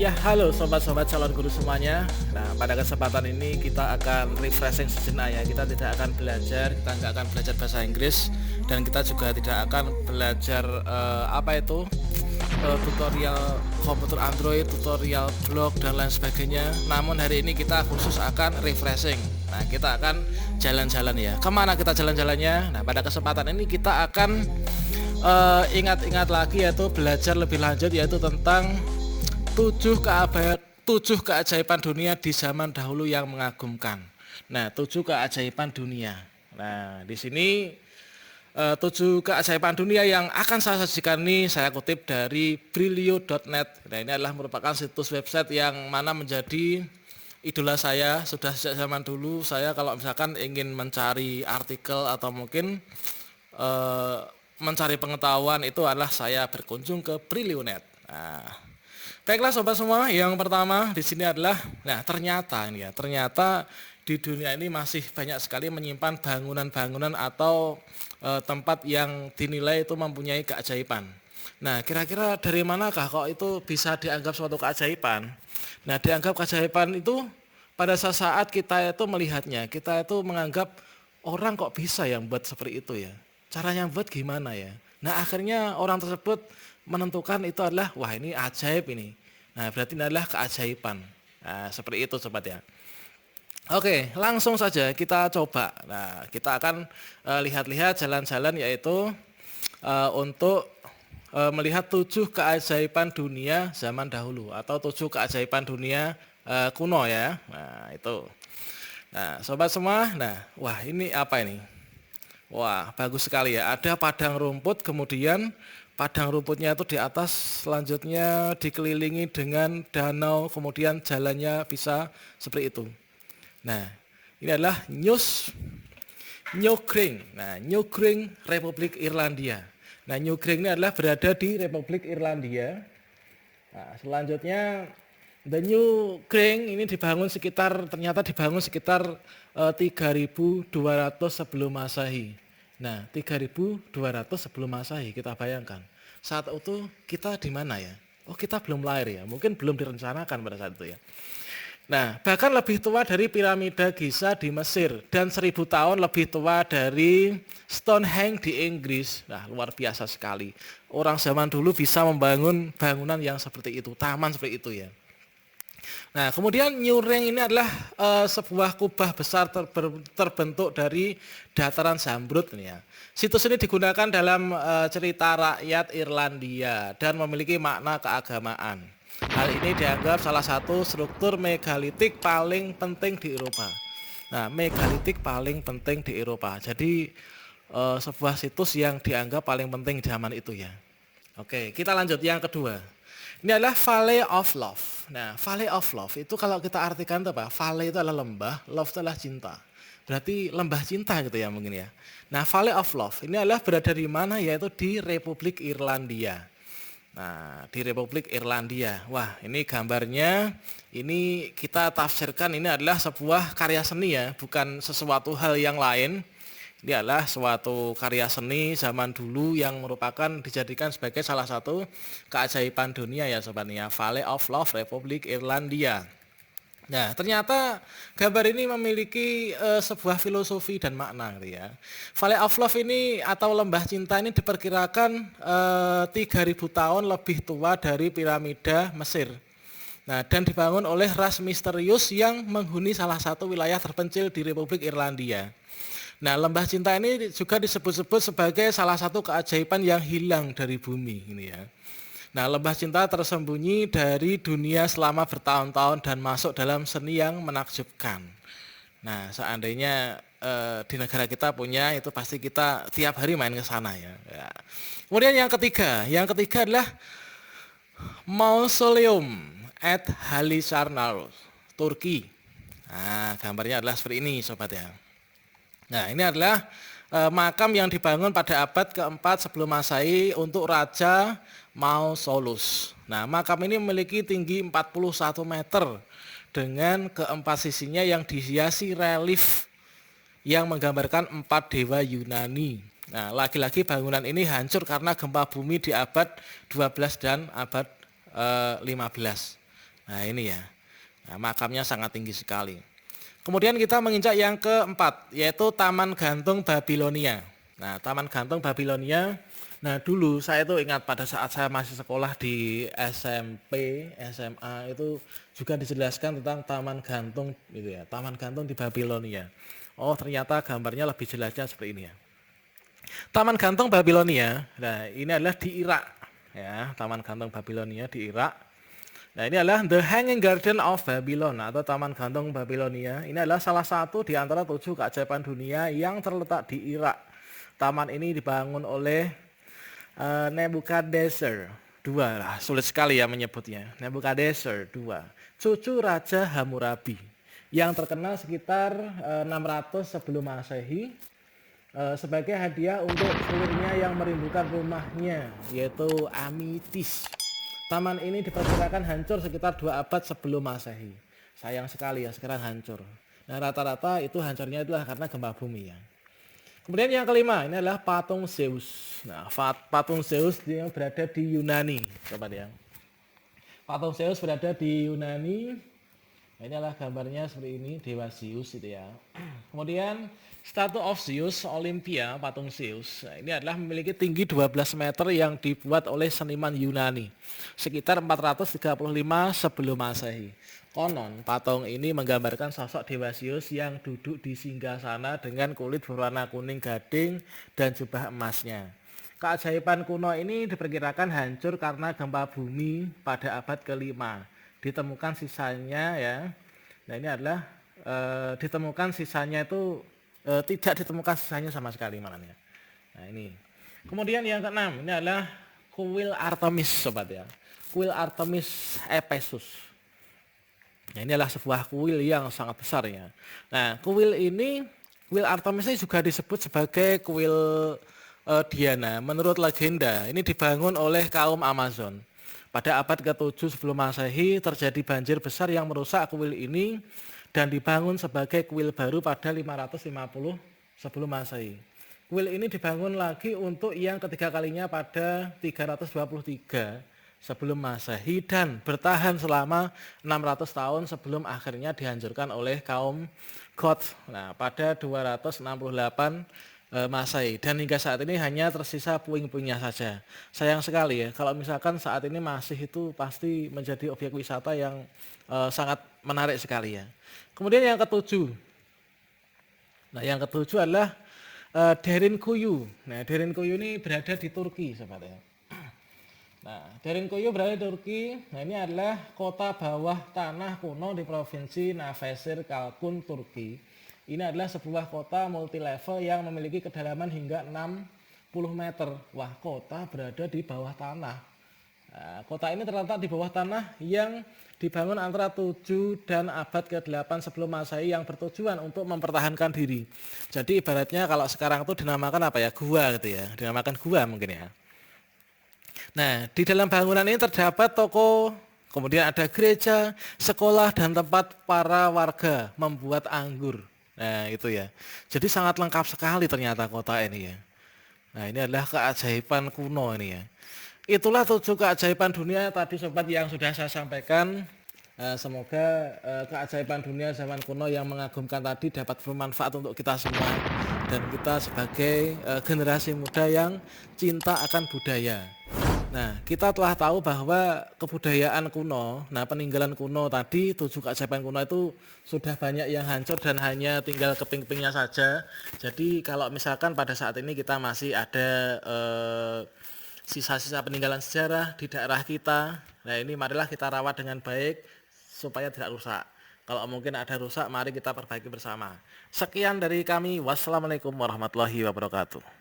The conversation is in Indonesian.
Ya, halo sobat-sobat calon guru semuanya. Nah, pada kesempatan ini kita akan refreshing sejenak ya. Kita tidak akan belajar, kita nggak akan belajar bahasa Inggris, dan kita juga tidak akan belajar tutorial komputer Android, tutorial blog dan lain sebagainya. Namun hari ini kita khusus akan refreshing. Nah, kita akan jalan-jalan ya. Kemana kita jalan-jalannya? Nah, pada kesempatan ini kita akan ingat-ingat lagi, yaitu belajar lebih lanjut, yaitu tentang 7 keajaiban dunia di zaman dahulu yang mengagumkan. Nah, 7 keajaiban dunia. Nah, di sini 7 keajaiban dunia yang akan saya sajikan ini saya kutip dari Brilio.net. Nah, ini adalah merupakan situs website yang mana menjadi idola saya sudah sejak zaman dulu. Saya kalau misalkan ingin mencari artikel atau mungkin mencari pengetahuan, itu adalah saya berkunjung ke Brilio.net. Nah, baiklah sobat semua, yang pertama di sini adalah, nah ternyata di dunia ini masih banyak sekali menyimpan bangunan-bangunan atau tempat yang dinilai itu mempunyai keajaiban. Nah, kira-kira dari manakah kok itu bisa dianggap suatu keajaiban? Nah, dianggap keajaiban itu pada saat kita itu melihatnya, kita itu menganggap orang kok bisa yang buat seperti itu ya. Caranya buat gimana ya? Nah, akhirnya orang tersebut menentukan itu adalah, wah ini ajaib ini. Nah, berarti ini adalah keajaiban. Nah, seperti itu sobat ya. Oke, langsung saja kita coba. Nah, kita akan lihat-lihat jalan-jalan, yaitu untuk melihat 7 keajaiban dunia zaman dahulu atau 7 keajaiban dunia kuno ya. Nah, itu. Nah, sobat semua, nah, wah ini apa ini? Wah, bagus sekali ya. Ada padang rumput, kemudian padang rumputnya itu di atas, selanjutnya dikelilingi dengan danau, kemudian jalannya bisa seperti itu. Nah, ini adalah Newgrange. Nah, Newgrange, Republik Irlandia. Nah, Newgrange ini adalah berada di Republik Irlandia. Nah, selanjutnya The Newgrange ini ternyata dibangun sekitar 3200 sebelum Masehi. Nah, 3200 sebelum Masehi, kita bayangkan. Saat itu kita di mana ya? Oh, kita belum lahir ya. Mungkin belum direncanakan pada saat itu ya. Nah, bahkan lebih tua dari piramida Giza di Mesir dan 1000 tahun lebih tua dari Stonehenge di Inggris. Nah, luar biasa sekali. Orang zaman dulu bisa membangun bangunan yang seperti itu, taman seperti itu ya. Nah, kemudian Newgrange ini adalah sebuah kubah besar terbentuk dari dataran Zamrud ya. Situs ini digunakan dalam cerita rakyat Irlandia dan memiliki makna keagamaan. Hal ini dianggap salah satu struktur megalitik paling penting di Eropa. Nah, megalitik paling penting di Eropa. Jadi sebuah situs yang dianggap paling penting di zaman itu ya. Oke, kita lanjut yang kedua. Ini adalah Valley of Love. Nah, Valley of Love itu kalau kita artikan itu apa? Valley itu adalah lembah, love itu adalah cinta. Berarti lembah cinta gitu ya mungkin ya. Nah, Valley of Love ini adalah berada di mana? Yaitu di Republik Irlandia. Nah, di Republik Irlandia. Wah, ini gambarnya, ini kita tafsirkan ini adalah sebuah karya seni ya, bukan sesuatu hal yang lain. Ini adalah suatu karya seni zaman dulu yang merupakan dijadikan sebagai salah satu keajaiban dunia ya sobatnya. Valley of Love, Republik Irlandia. Nah, ternyata gambar ini memiliki sebuah filosofi dan makna gitu ya. Valley of Love ini atau lembah cinta ini diperkirakan 3000 tahun lebih tua dari piramida Mesir. Nah, dan dibangun oleh ras misterius yang menghuni salah satu wilayah terpencil di Republik Irlandia. Nah, lembah cinta ini juga disebut-sebut sebagai salah satu keajaiban yang hilang dari bumi ini ya. Nah, lembah cinta tersembunyi dari dunia selama bertahun-tahun dan masuk dalam seni yang menakjubkan. Nah, seandainya di negara kita punya, itu pasti kita tiap hari main ke sana ya. Kemudian yang ketiga adalah Mausoleum at Haliçarnar, Turki. Nah, gambarnya adalah seperti ini sobat ya. Nah, ini adalah makam yang dibangun pada abad keempat sebelum Masehi untuk Raja Mausolus. Nah, makam ini memiliki tinggi 41 meter dengan keempat sisinya yang dihiasi relief yang menggambarkan 4 dewa Yunani. Nah, lagi-lagi bangunan ini hancur karena gempa bumi di abad 12 dan abad 15. Nah ini ya, nah, makamnya sangat tinggi sekali. Kemudian kita menginjak yang keempat, yaitu Taman Gantung Babilonia. Nah, Taman Gantung Babilonia, nah dulu saya itu ingat pada saat saya masih sekolah di SMP, SMA itu juga dijelaskan tentang Taman Gantung gitu ya, Taman Gantung di Babilonia. Oh ternyata gambarnya lebih jelasnya seperti ini ya. Taman Gantung Babilonia, nah ini adalah di Irak ya, Taman Gantung Babilonia di Irak. Nah ini adalah The Hanging Garden of Babylon atau Taman Gantung Babilonia. Ini adalah salah satu di antara 7 keajaiban dunia yang terletak di Irak. Taman ini dibangun oleh Nebukadnezar II. Sulit sekali ya menyebutnya. Nebukadnezar II, cucu Raja Hammurabi, yang terkenal sekitar 600 sebelum Masehi sebagai hadiah untuk seluruhnya yang merindukan rumahnya, yaitu Amitis. Taman ini diperkirakan hancur sekitar 2 abad sebelum Masehi. Sayang sekali ya sekarang hancur. Nah rata-rata itu hancurnya itulah karena gempa bumi ya. Kemudian yang kelima ini adalah patung Zeus. Nah patung Zeus yang berada di Yunani, sobat ya. Patung Zeus berada di Yunani. Nah, ini adalah gambarnya seperti ini, Dewa Zeus itu ya. Kemudian Statue of Zeus Olympia, patung Zeus. Nah, ini adalah memiliki tinggi 12 meter yang dibuat oleh seniman Yunani sekitar 435 sebelum Masehi. Konon patung ini menggambarkan sosok Dewa Zeus yang duduk di singgasana dengan kulit berwarna kuning gading dan jubah emasnya. Keajaiban kuno ini diperkirakan hancur karena gempa bumi pada abad ke-5. Ditemukan sisanya ya. Nah ini adalah ditemukan sisanya itu tidak ditemukan sisanya sama sekali malahnya. Nah ini. Kemudian yang keenam ini adalah kuil Artemis sobat ya. Kuil Artemis Efesus. Nah, ini adalah sebuah kuil yang sangat besar ya. Nah kuil Artemis ini juga disebut sebagai kuil Diana. Menurut legenda ini dibangun oleh kaum Amazon. Pada abad ke-7 sebelum Masehi terjadi banjir besar yang merusak kuil ini dan dibangun sebagai kuil baru pada 550 sebelum Masehi. Kuil ini dibangun lagi untuk yang ketiga kalinya pada 323 sebelum Masehi dan bertahan selama 600 tahun sebelum akhirnya dihancurkan oleh kaum Goth. Nah, pada 268 Masehi dan hingga saat ini hanya tersisa puing-puingnya saja. Sayang sekali ya, kalau misalkan saat ini masih itu pasti menjadi objek wisata yang sangat menarik sekali ya. Kemudian yang ketujuh, nah yang ketujuh adalah Derinkuyu. Nah Derinkuyu ini berada di Turki sebenarnya. Nah Derinkuyu berada di Turki. Nah ini adalah kota bawah tanah kuno di provinsi Nafesir Kalkun, Turki. Ini adalah sebuah kota multilevel yang memiliki kedalaman hingga 60 meter. Wah, kota berada di bawah tanah. Nah, kota ini terletak di bawah tanah yang dibangun antara 7 dan abad ke-8 sebelum Masehi yang bertujuan untuk mempertahankan diri. Jadi ibaratnya kalau sekarang itu dinamakan apa ya? Gua gitu ya. Dinamakan gua mungkin ya. Nah, di dalam bangunan ini terdapat toko, kemudian ada gereja, sekolah dan tempat para warga membuat anggur. Nah itu ya, jadi sangat lengkap sekali ternyata kota ini ya. Nah ini adalah keajaiban kuno ini ya. Itulah 7 keajaiban dunia tadi sobat yang sudah saya sampaikan. Semoga keajaiban dunia zaman kuno yang mengagumkan tadi dapat bermanfaat untuk kita semua. Dan kita sebagai generasi muda yang cinta akan budaya. Nah, kita telah tahu bahwa kebudayaan kuno, nah peninggalan kuno tadi, 7 keajaiban kuno itu sudah banyak yang hancur dan hanya tinggal keping-kepingnya saja. Jadi kalau misalkan pada saat ini kita masih ada sisa-sisa peninggalan sejarah di daerah kita, nah ini marilah kita rawat dengan baik supaya tidak rusak. Kalau mungkin ada rusak, mari kita perbaiki bersama. Sekian dari kami. Wassalamualaikum warahmatullahi wabarakatuh.